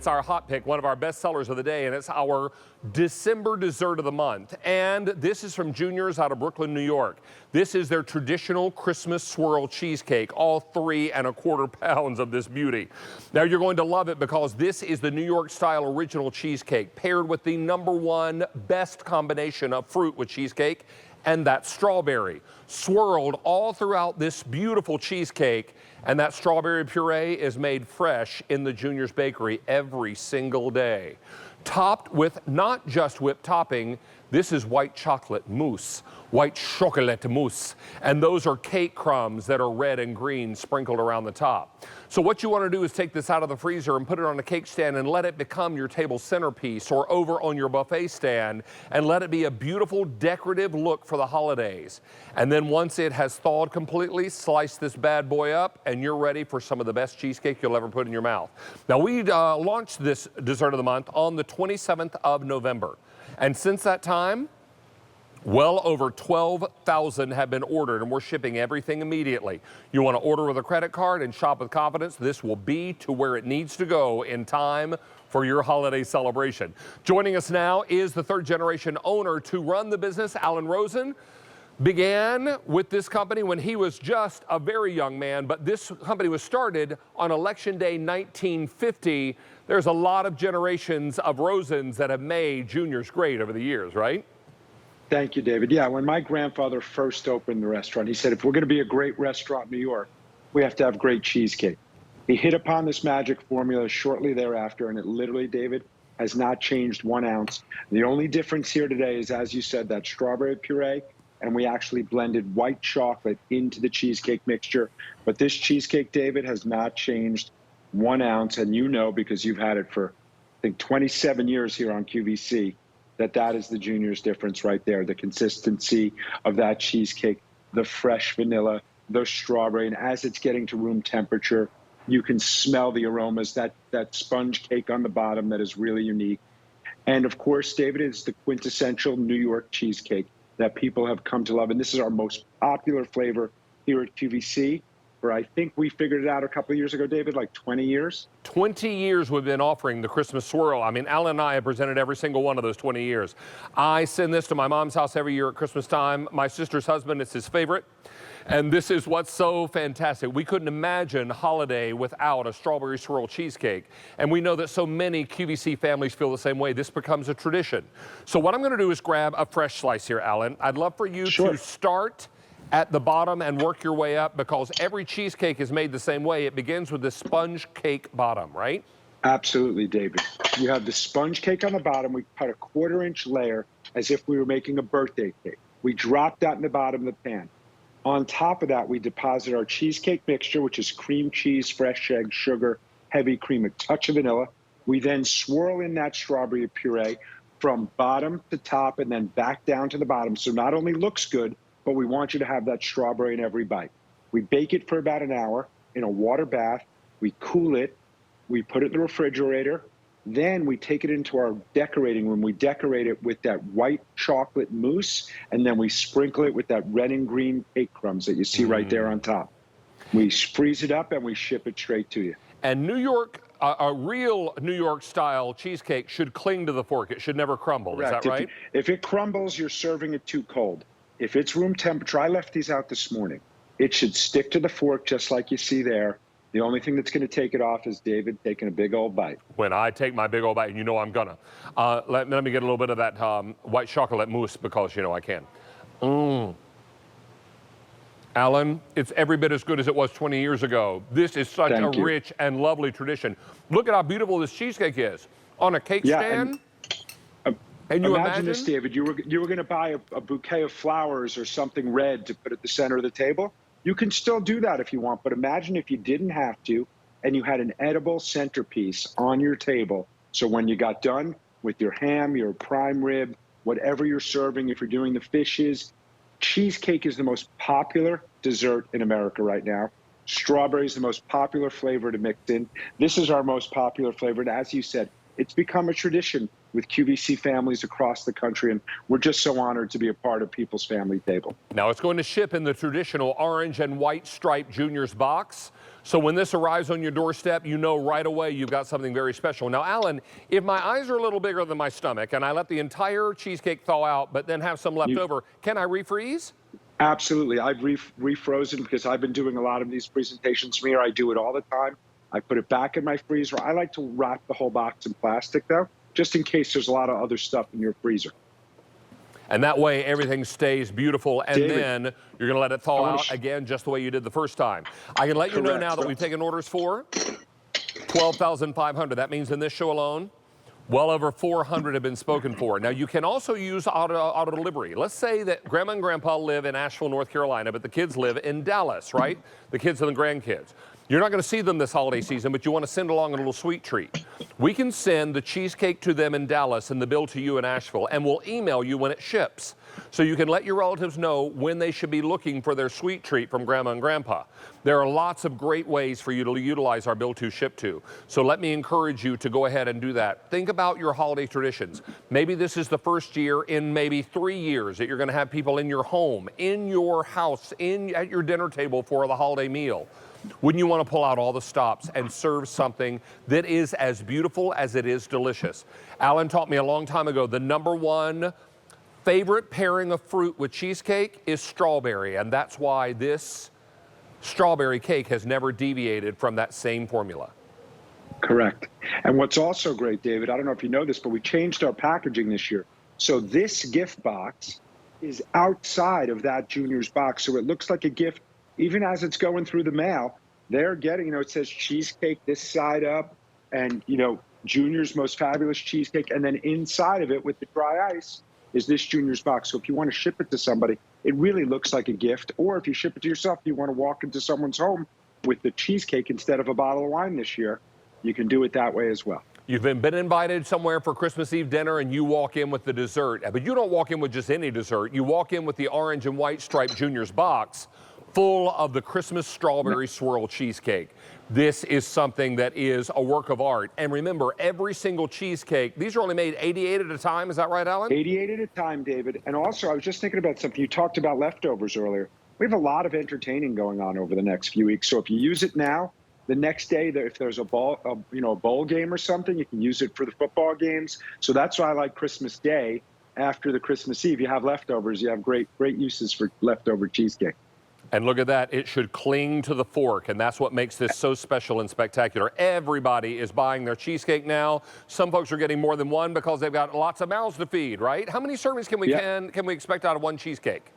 it's our hot pick, one of our best sellers of the day, and it's our December dessert of the month. And this is from Junior's out of Brooklyn, New York. This is their traditional Christmas swirl cheesecake, all 3 1/4 pounds of this beauty. Now you're going to love it because this is the New York style original cheesecake paired with the #1 best combination of fruit with cheesecake, and that's strawberry, swirled all throughout this beautiful cheesecake. And that strawberry puree is made fresh in the Junior's Bakery every single day. Topped with not just whipped topping, this is white chocolate mousse, white chocolate mousse. And those are cake crumbs that are red and green sprinkled around the top. So what you want to do is take this out of the freezer and put it on a cake stand and let it become your table centerpiece or over on your buffet stand and let it be a beautiful decorative look for the holidays. And then once it has thawed completely, slice this bad boy up and you're ready for some of the best cheesecake you'll ever put in your mouth. Now we launched this dessert of the month on the 27th of November. And since that time, well over 12,000 have been ordered, and we're shipping everything immediately. You want to order with a credit card and shop with confidence. This will be to where it needs to go in time for your holiday celebration. Joining us now is the 3rd-generation owner to run the business, Alan Rosen. Began with this company when he was just a very young man, but this company was started on Election Day 1950. There's a lot of generations of Rosens that have made Junior's great over the years, right? Thank you, David. Yeah, when my grandfather first opened the restaurant, he said, if we're going to be a great restaurant in New York, we have to have great cheesecake. He hit upon this magic formula shortly thereafter, and it literally, David, has not changed 1 ounce. The only difference here today is, as you said, that strawberry puree, and we actually blended white chocolate into the cheesecake mixture. But this cheesecake, David, has not changed 1 ounce, and you know, because you've had it for, I think, 27 years here on QVC, that is the Junior's difference right there. The consistency of that cheesecake, the fresh vanilla, the strawberry, and as it's getting to room temperature, you can smell the aromas, that sponge cake on the bottom that is really unique. And of course, David, is the quintessential New York cheesecake that people have come to love. And this is our most popular flavor here at QVC. For I think we figured it out a couple of years ago, David, like 20 years. 20 years we've been offering the Christmas swirl. I mean, Alan and I have presented every single one of those 20 years. I send this to my mom's house every year at Christmas time. My sister's husband, it's his favorite. And this is what's so fantastic. We couldn't imagine holiday without a strawberry swirl cheesecake. And we know that so many QVC families feel the same way. This becomes a tradition. So what I'm going to do is grab a fresh slice here, Alan. I'd love for you to start at the bottom and work your way up, because every cheesecake is made the same way. It begins with the sponge cake bottom, right? Absolutely, David. You have the sponge cake on the bottom. We put a 1/4-inch layer as if we were making a birthday cake. We drop that in the bottom of the pan. On top of that, we deposit our cheesecake mixture, which is cream cheese, fresh egg, sugar, heavy cream, a touch of vanilla. We then swirl in that strawberry puree from bottom to top and then back down to the bottom. So not only looks good, but we want you to have that strawberry in every bite. We bake it for about an hour in a water bath. We cool it. We put it in the refrigerator. Then we take it into our decorating room. We decorate it with that white chocolate mousse, and then we sprinkle it with that red and green cake crumbs that you see right there on top. We freeze it up and we ship it straight to you. And New York, a real New York style cheesecake should cling to the fork. It should never crumble. Correct. Is that right? If it crumbles, you're serving it too cold. If it's room temperature, I left these out this morning. It should stick to the fork just like you see there. The only thing that's going to take it off is David taking a big old bite. When I take my big old bite, and you know I'm gonna. Let me get a little bit of that white chocolate mousse, because you know I can. Alan, it's every bit as good as it was 20 years ago. This is such a rich and lovely tradition. Look at how beautiful this cheesecake is. On a cake stand. And you imagine this, David, you were going to buy a bouquet of flowers or something red to put at the center of the table. You can still do that if you want, but imagine if you didn't have to and you had an edible centerpiece on your table. So when you got done with your ham, your prime rib, whatever you're serving, if you're doing the fishes, cheesecake is the most popular dessert in America right now. Strawberry is the most popular flavor to mix in. This is our most popular flavor. And as you said, it's become a tradition. with QVC families across the country. And we're just so honored to be a part of people's family table. Now, it's going to ship in the traditional orange and white striped Junior's box. So when this arrives on your doorstep, you know right away you've got something very special. Now, Alan, if my eyes are a little bigger than my stomach and I let the entire cheesecake thaw out, but then have some left over, can I refreeze? Absolutely. I've refrozen because I've been doing a lot of these presentations from here. I do it all the time. I put it back in my freezer. I like to wrap the whole box in plastic, though, just in case there's a lot of other stuff in your freezer. And that way everything stays beautiful, and David, then you're going to let it thaw out again just the way you did the first time. I can let you know now that we've taken orders for 12,500. That means in this show alone, well over 400 have been spoken for. Now, you can also use auto delivery. Let's say that Grandma and Grandpa live in Asheville, North Carolina, but the kids live in Dallas, right? The kids and the grandkids. You're not going to see them this holiday season, but you want to send along a little sweet treat. We can send the cheesecake to them in Dallas and the bill to you in Asheville, and we'll email you when it ships. So you can let your relatives know when they should be looking for their sweet treat from Grandma and Grandpa. There are lots of great ways for you to utilize our bill to ship to. So let me encourage you to go ahead and do that. Think about your holiday traditions. Maybe this is the first year in maybe 3 years that you're going to have people in your home, in your house, at your dinner table for the holiday meal. Wouldn't you want to pull out all the stops and serve something that is as beautiful as it is delicious? Alan taught me a long time ago, the #1 favorite pairing of fruit with cheesecake is strawberry, and that's why this strawberry cake has never deviated from that same formula. Correct. And what's also great, David, I don't know if you know this, but we changed our packaging this year. So this gift box is outside of that Junior's box, so it looks like a gift. Even as it's going through the mail, they're getting, it says cheesecake this side up and, Junior's most fabulous cheesecake. And then inside of it with the dry ice is this Junior's box. So if you want to ship it to somebody, it really looks like a gift. Or if you ship it to yourself, you want to walk into someone's home with the cheesecake instead of a bottle of wine this year, you can do it that way as well. You've been invited somewhere for Christmas Eve dinner and you walk in with the dessert, but you don't walk in with just any dessert. You walk in with the orange and white striped Junior's box full of the Christmas strawberry swirl cheesecake. This is something that is a work of art. And remember, every single cheesecake, these are only made 88 at a time. Is that right, Alan? 88 at a time, David. And also, I was just thinking about something. You talked about leftovers earlier. We have a lot of entertaining going on over the next few weeks. So if you use it now, the next day, if there's a bowl game or something, you can use it for the football games. So that's why I like Christmas Day. After the Christmas Eve, you have leftovers. You have great uses for leftover cheesecake. And look at that, it should cling to the fork, and that's what makes this so special and spectacular. Everybody is buying their cheesecake now. Some folks are getting more than one because they've got lots of mouths to feed, right? How many servings can we expect out of one cheesecake?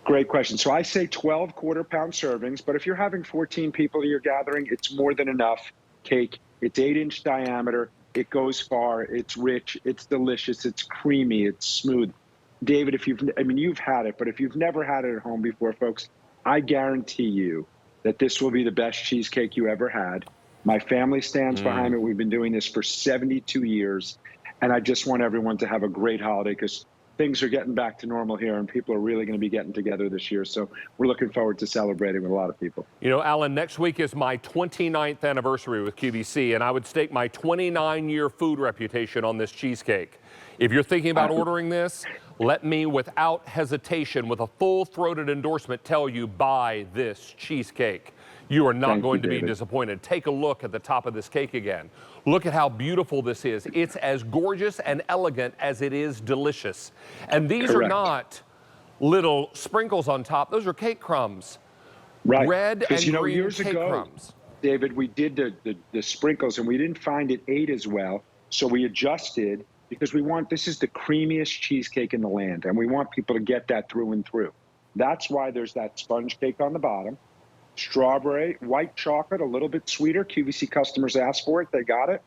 Great question. So I say 12 quarter-pound servings, but if you're having 14 people at your gathering, it's more than enough cake. It's 8-inch diameter. It goes far. It's rich. It's delicious. It's creamy. It's smooth. David, you've had it, but if you've never had it at home before, folks, I guarantee you that this will be the best cheesecake you ever had. My family stands behind it. We've been doing this for 72 years, and I just want everyone to have a great holiday because things are getting back to normal here, and people are really going to be getting together this year. So we're looking forward to celebrating with a lot of people. Alan, next week is my 29th anniversary with QVC, and I would stake my 29-year food reputation on this cheesecake. If you're thinking about ordering this, let me, without hesitation, with a full-throated endorsement, tell you, buy this cheesecake. You are not going to be disappointed. Take a look at the top of this cake again. Look at how beautiful this is. It's as gorgeous and elegant as it is delicious. And these are not little sprinkles on top. Those are cake crumbs. Right. Red and green years cake ago, crumbs. David, we did the sprinkles, and we didn't find it ate as well. So we adjusted because this is the creamiest cheesecake in the land, and we want people to get that through and through. That's why there's that sponge cake on the bottom. Strawberry, white chocolate, a little bit sweeter. QVC customers asked for it. They got it.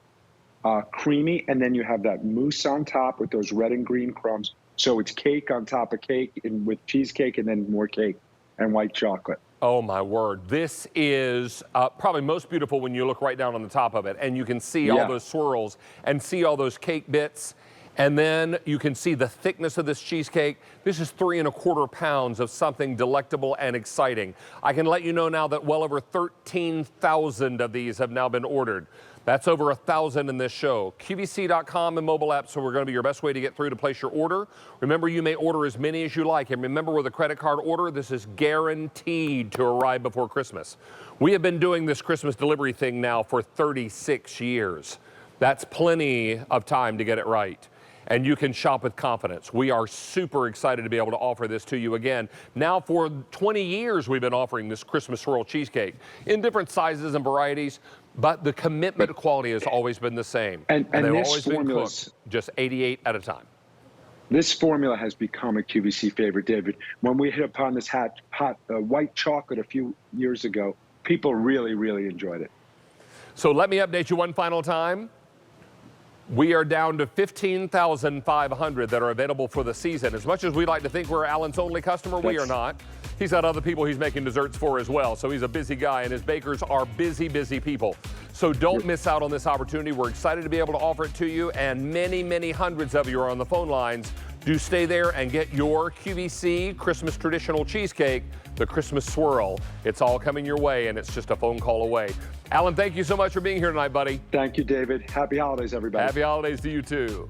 Creamy. And then you have that mousse on top with those red and green crumbs. So it's cake on top of cake with cheesecake and then more cake and white chocolate. Oh, my word. This is probably most beautiful when you look right down on the top of it. And you can see all those swirls and see all those cake bits. And then you can see the thickness of this cheesecake. This is 3 1/4 pounds of something delectable and exciting. I can let you know now that well over 13,000 of these have now been ordered. That's over 1,000 in this show. QVC.com and mobile apps are going to be your best way to get through to place your order. Remember, you may order as many as you like. And remember, with a credit card order, this is guaranteed to arrive before Christmas. We have been doing this Christmas delivery thing now for 36 years. That's plenty of time to get it right. And you can shop with confidence. We are super excited to be able to offer this to you again. Now, for 20 years, we've been offering this Christmas Swirl Cheesecake in different sizes and varieties, but the commitment to quality has always been the same. And they've always been cooked just 88 at a time. This formula has become a QVC favorite, David. When we hit upon this hot white chocolate a few years ago, people really, really enjoyed it. So let me update you one final time. We are down to 15,500 that are available for the season. As much as we like to think we're Alan's only customer, we are not. He's got other people he's making desserts for as well. So he's a busy guy, and his bakers are busy, busy people. So don't miss out on this opportunity. We're excited to be able to offer it to you, and many, many hundreds of you are on the phone lines. Do stay there and get your QVC Christmas traditional cheesecake, the Christmas Swirl. It's all coming your way, and it's just a phone call away. Alan, thank you so much for being here tonight, buddy. Thank you, David. Happy holidays, everybody. Happy holidays to you, too.